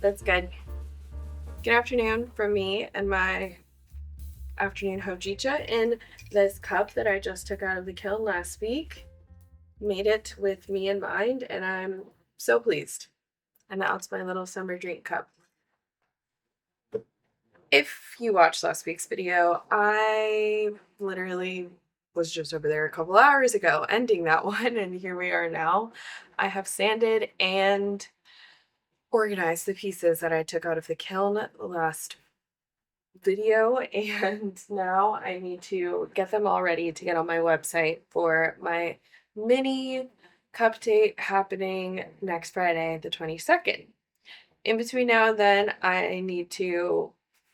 That's good. Good afternoon from me and my afternoon hojicha in this cup that I just took out of the kiln last week. Made it with me in mind, and I'm so pleased. And now it's my little summer drink cup. If you watched last week's video, I literally was just over there a couple hours ago ending that one, and here we are now. I have sanded and organized the pieces that I took out of the kiln last video, and now I need to get them all ready to get on my website for my mini cup date happening next Friday, the 22nd. In between now and then, I need to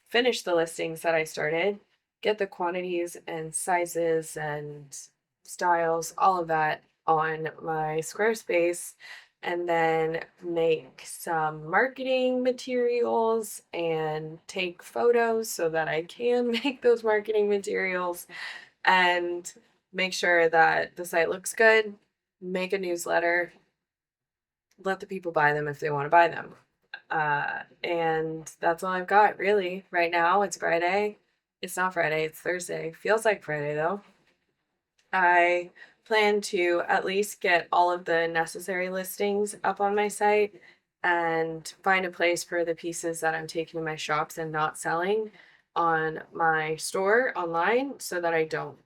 finish the listings that I started, get the quantities and sizes and styles, all of that on my Squarespace, and then make some marketing materials and take photos so that I can make those marketing materials and make sure that the site looks good, make a newsletter, let the people buy them if they want to buy them. And that's all I've got really right now. It's Friday. It's not Friday, it's Thursday. Feels like Friday though. I plan to at least get all of the necessary listings up on my site and find a place for the pieces that I'm taking to my shops and not selling on my store online so that I don't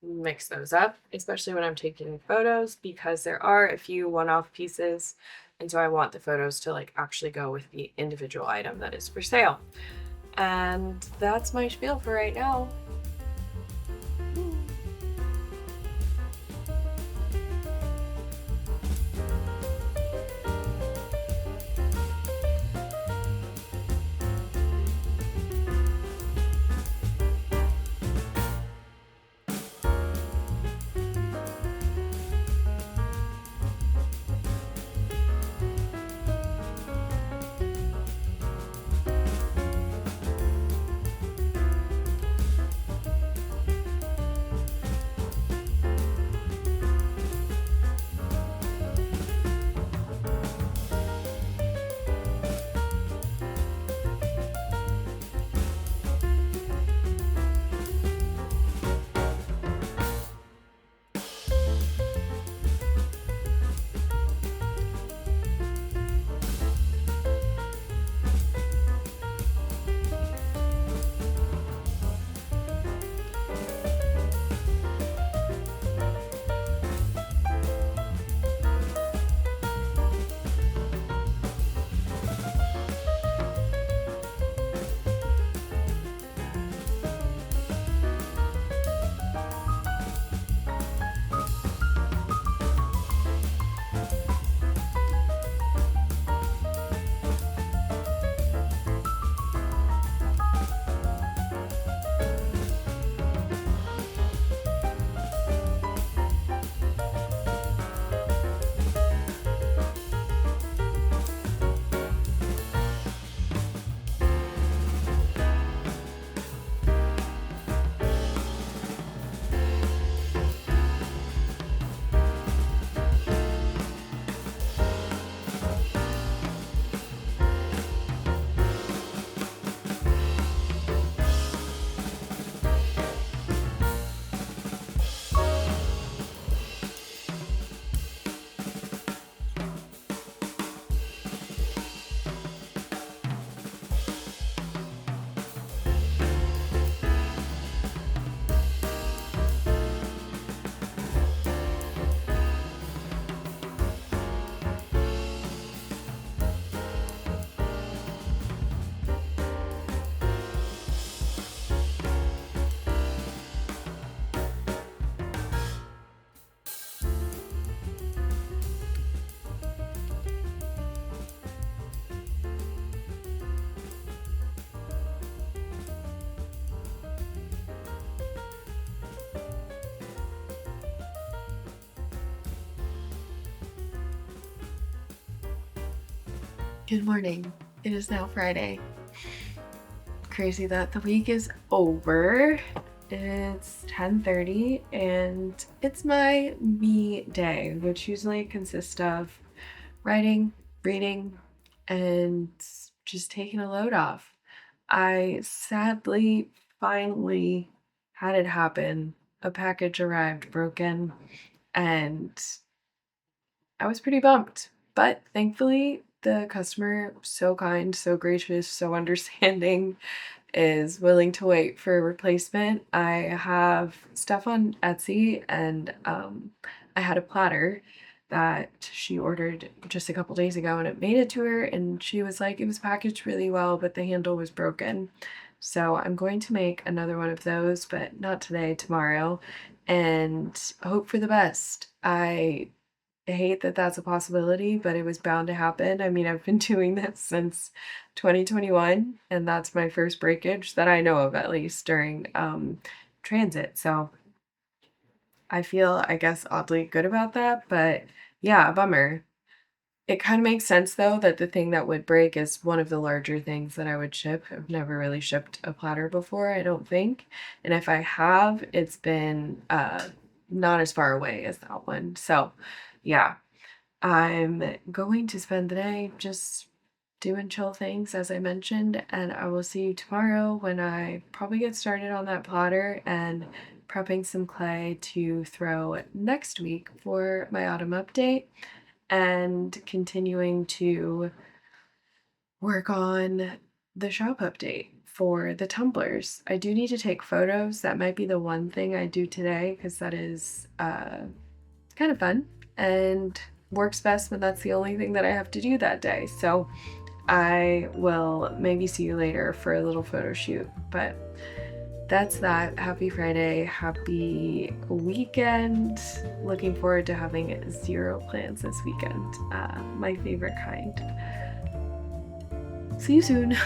mix those up, especially when I'm taking photos, because there are a few one-off pieces, and so I want the photos to like actually go with the individual item that is for sale. And that's my spiel for right now. Good morning. It is now Friday. Crazy that the week is over. It's 10:30 and it's my me day, which usually consists of writing, reading, and just taking a load off. I sadly finally had it happen. A package arrived broken, and I was pretty bummed. But thankfully, the customer, so kind, so gracious, so understanding, is willing to wait for a replacement. I have stuff on Etsy, and I had a platter that she ordered just a couple days ago, and it made it to her, and she was like, it was packaged really well, but the handle was broken. So I'm going to make another one of those, but not today, tomorrow, and hope for the best. I hate that that's a possibility, but it was bound to happen. I mean, I've been doing this since 2021, and that's my first breakage that I know of, at least during transit. So I feel, I guess, oddly good about that, but yeah, a bummer. It kind of makes sense though that the thing that would break is one of the larger things that I would ship. I've never really shipped a platter before, I don't think. And if I have, it's been not as far away as that one. So yeah, I'm going to spend the day just doing chill things, as I mentioned, and I will see you tomorrow when I probably get started on that platter and prepping some clay to throw next week for my autumn update and continuing to work on the shop update for the tumblers. I do need to take photos. That might be the one thing I do today because that is kind of fun and works best when that's the only thing that I have to do that day. So I will maybe see you later for a little photo shoot. But that's that. Happy Friday. Happy weekend. Looking forward to having zero plans this weekend. My favorite kind. See you soon.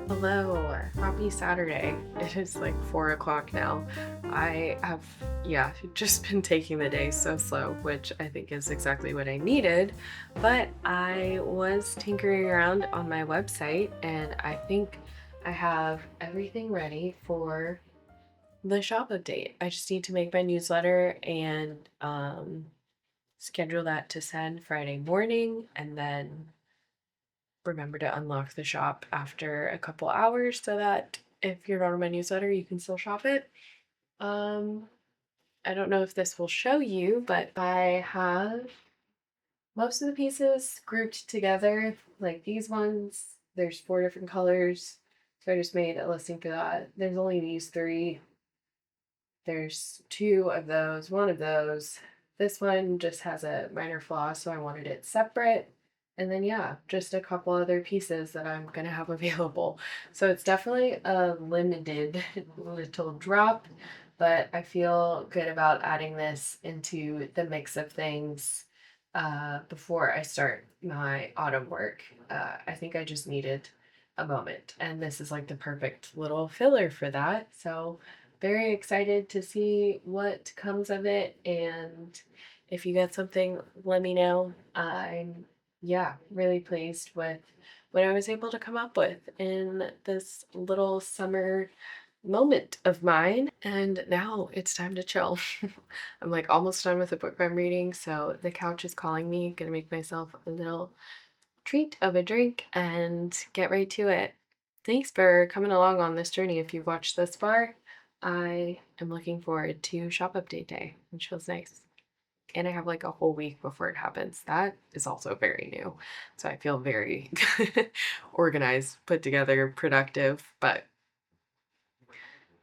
Hello, happy Saturday. It is like 4 o'clock now. I have yeah, just been taking the day so slow, which I think is exactly what I needed. But I was tinkering around on my website and I think I have everything ready for the shop update. I just need to make my newsletter and schedule that to send Friday morning, and then remember to unlock the shop after a couple hours so that if you're not on my newsletter, you can still shop it. Um, I don't know if this will show you, but I have most of the pieces grouped together, like these ones. There's 4 different colors. So I just made a listing for that. There's only these three. There's two of those, one of those. This one just has a minor flaw, so I wanted it separate. And then, yeah, just a couple other pieces that I'm going to have available. So it's definitely a limited little drop, but I feel good about adding this into the mix of things before I start my autumn work. I think I just needed a moment, and this is like the perfect little filler for that. So very excited to see what comes of it. And if you get something, let me know. I'm, yeah, really pleased with what I was able to come up with in this little summer moment of mine. And now it's time to chill. I'm like almost done with the book I'm reading, so the couch is calling me. Gonna make myself a little treat of a drink and get right to it. Thanks for coming along on this journey. If you've watched this far, I am looking forward to shop update day, which feels nice. And I have like a whole week before it happens. That is also very new. So I feel very organized, put together, productive. But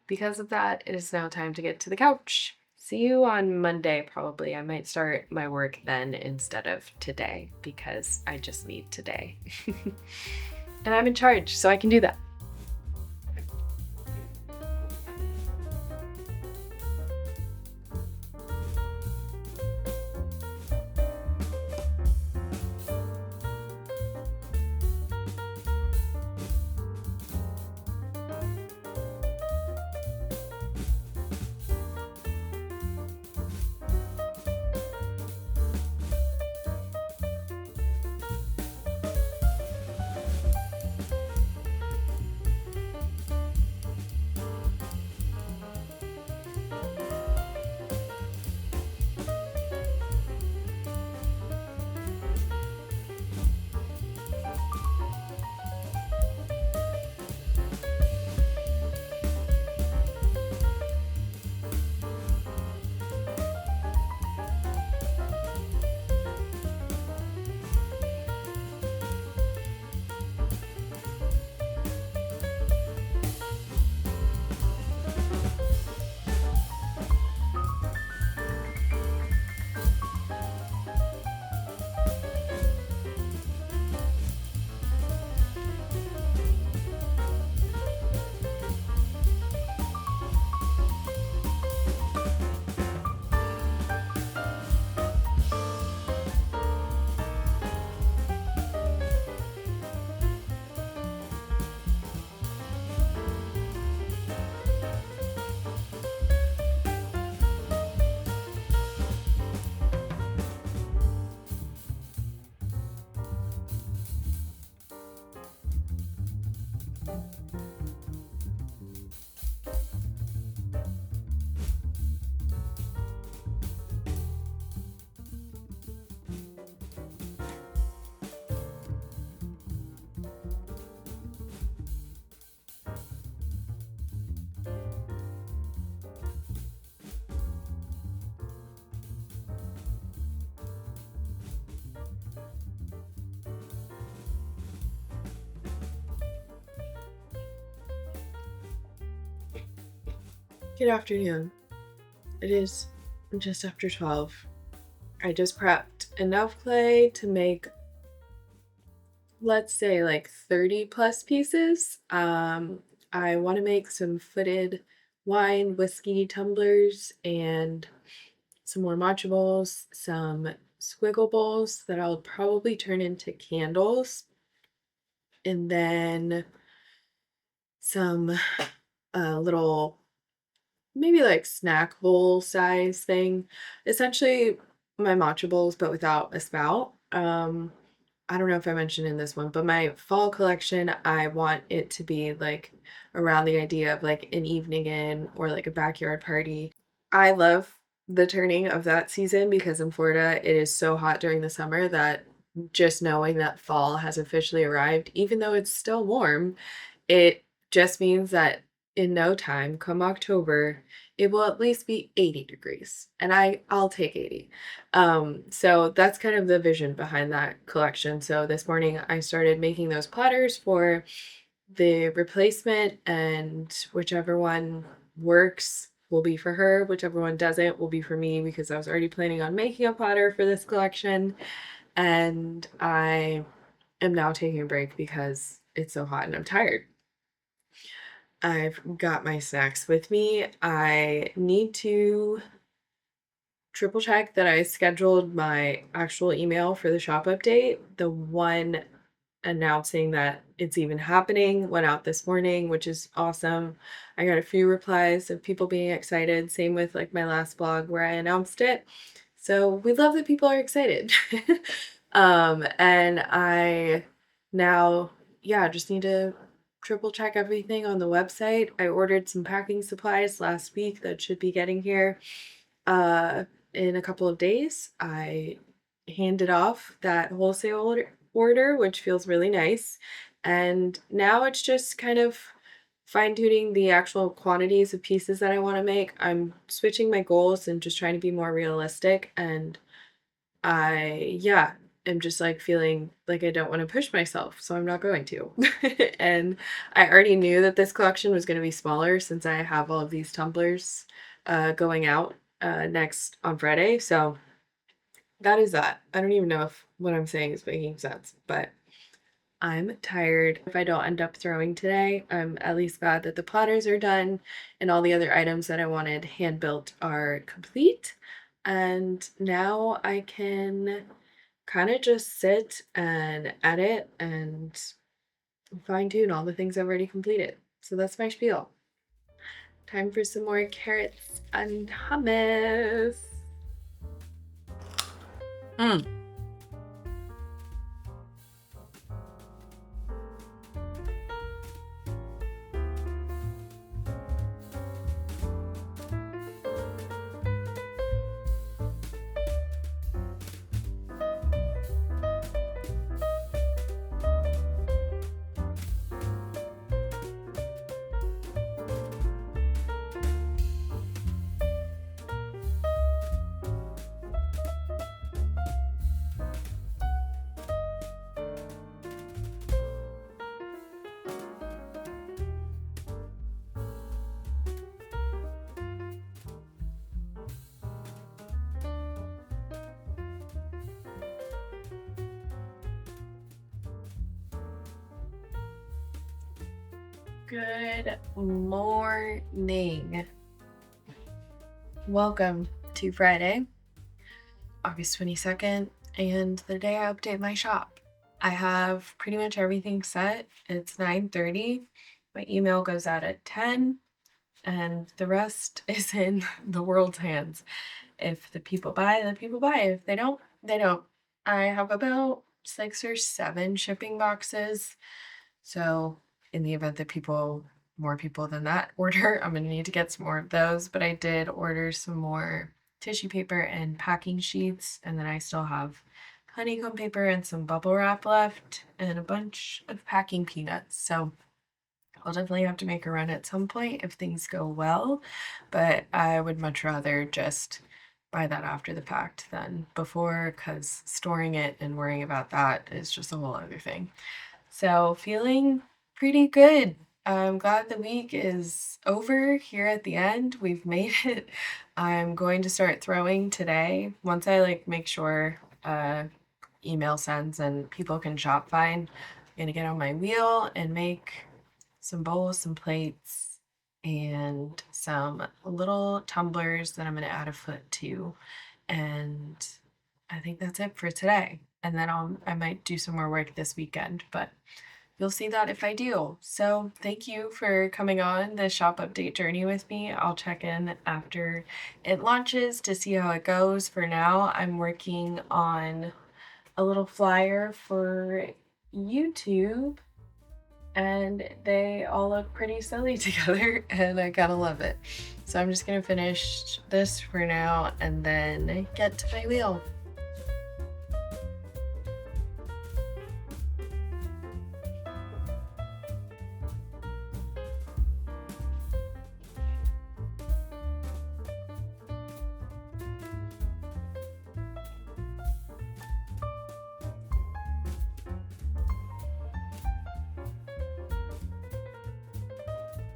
because of that, it is now time to get to the couch. See you on Monday, probably. I might start my work then instead of today because I just need today. And I'm in charge, so I can do that. Good afternoon. It is just after 12. I just prepped enough clay to make, let's say, like 30 plus pieces. I want to make some footed wine whiskey tumblers and some more matcha bowls, some squiggle bowls that I'll probably turn into candles, and then some little maybe like snack bowl size thing. Essentially my matcha bowls, but without a spout. I don't know if I mentioned in this one, but my fall collection, I want it to be like around the idea of like an evening in or like a backyard party. I love the turning of that season because in Florida it is so hot during the summer that just knowing that fall has officially arrived, even though it's still warm, it just means that in no time, come October, it will at least be 80 degrees, and I'll take 80. So that's kind of the vision behind that collection. So this morning I started making those platters for the replacement, and whichever one works will be for her, whichever one doesn't will be for me because I was already planning on making a platter for this collection, and I am now taking a break because it's so hot and I'm tired. I've got my snacks with me. I need to triple check that I scheduled my actual email for the shop update. The one announcing that it's even happening went out this morning, which is awesome. I got a few replies of people being excited. Same with like my last blog where I announced it. So we love that people are excited. And I now, yeah, just need to triple check everything on the website. I ordered some packing supplies last week that should be getting here uh in a couple of days. I handed off that wholesale order, which feels really nice. And now it's just kind of fine tuning the actual quantities of pieces that I want to make. I'm switching my goals and just trying to be more realistic. And yeah, am just like feeling like I don't want to push myself. So I'm not going to. And I already knew that this collection was going to be smaller since I have all of these tumblers going out next on Friday. So that is that. I don't even know if what I'm saying is making sense, but I'm tired. If I don't end up throwing today, I'm at least glad that the platters are done and all the other items that I wanted hand built are complete. And now I can kind of just sit and edit and fine tune all the things I've already completed. So that's my spiel. Time for some more carrots and hummus. Mm. Good morning. Welcome to Friday, August 22nd, and the day I update my shop. I have pretty much everything set. It's 9:30. My email goes out at 10, and the rest is in the world's hands. If the people buy, the people buy. If they don't, they don't. I have about 6 or 7 shipping boxes. So in the event that more people than that order, I'm gonna need to get some more of those. But I did order some more tissue paper and packing sheets, and then I still have honeycomb paper and some bubble wrap left, and a bunch of packing peanuts. So I'll definitely have to make a run at some point if things go well, but I would much rather just buy that after the fact than before, because storing it and worrying about that is just a whole other thing. So feeling pretty good. I'm glad the week is over here at the end. We've made it. I'm going to start throwing today. Once I like make sure email sends and people can shop fine, I'm gonna get on my wheel and make some bowls, some plates, and some little tumblers that I'm gonna add a foot to. And I think that's it for today. And then I might do some more work this weekend, but you'll see that if I do. So thank you for coming on the shop update journey with me. I'll check in after it launches to see how it goes. For now, I'm working on a little flyer for YouTube, and they all look pretty silly together, and I gotta love it. So I'm just gonna finish this for now and then get to my wheel.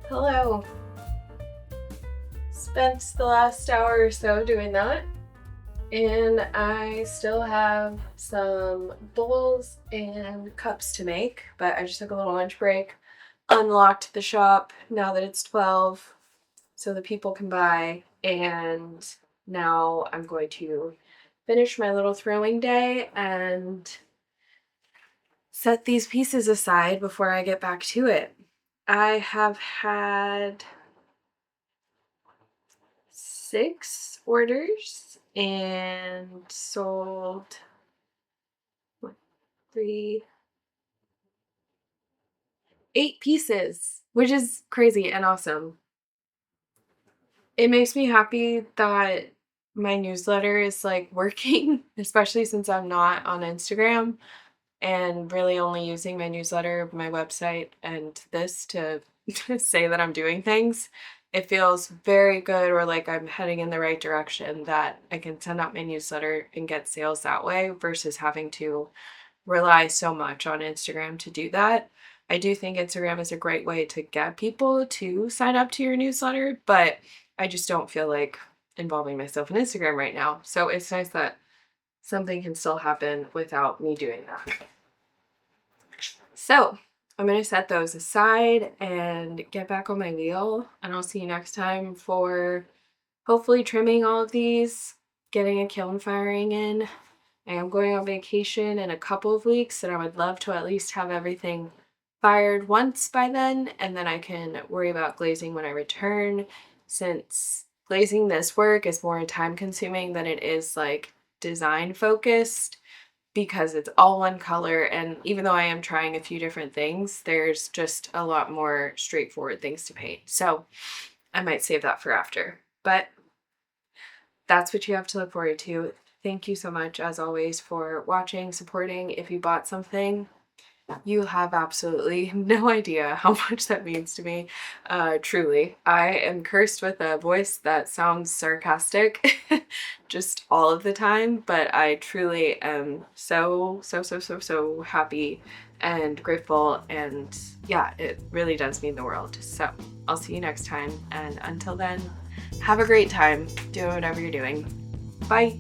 Hello. Spent the last hour or so doing that, and I still have some bowls and cups to make, but I just took a little lunch break, unlocked the shop now that it's 12 so the people can buy, and now I'm going to finish my little throwing day and set these pieces aside before I get back to it. I have had 6 orders and sold 8 pieces, which is crazy and awesome. It makes me happy that my newsletter is like working, especially since I'm not on Instagram and really only using my newsletter, my website, and this to say that I'm doing things. It feels very good, or like I'm heading in the right direction, that I can send out my newsletter and get sales that way versus having to rely so much on Instagram to do that. I do think Instagram is a great way to get people to sign up to your newsletter, but I just don't feel like involving myself in Instagram right now. So it's nice that something can still happen without me doing that. So I'm going to set those aside and get back on my wheel, and I'll see you next time for hopefully trimming all of these, getting a kiln firing in. I am going on vacation in a couple of weeks, and I would love to at least have everything fired once by then, and then I can worry about glazing when I return, since glazing this work is more time consuming than it is like design focused, because it's all one color, and even though I am trying a few different things, there's just a lot more straightforward things to paint. So I might save that for after, but that's what you have to look forward to. Thank you so much, as always, for watching, supporting. If you bought something, you have absolutely no idea how much that means to me. Truly, I am cursed with a voice that sounds sarcastic just all of the time, but I truly am so happy and grateful, and yeah, it really does mean the world. So I'll see you next time, and until then, have a great time doing whatever you're doing. Bye.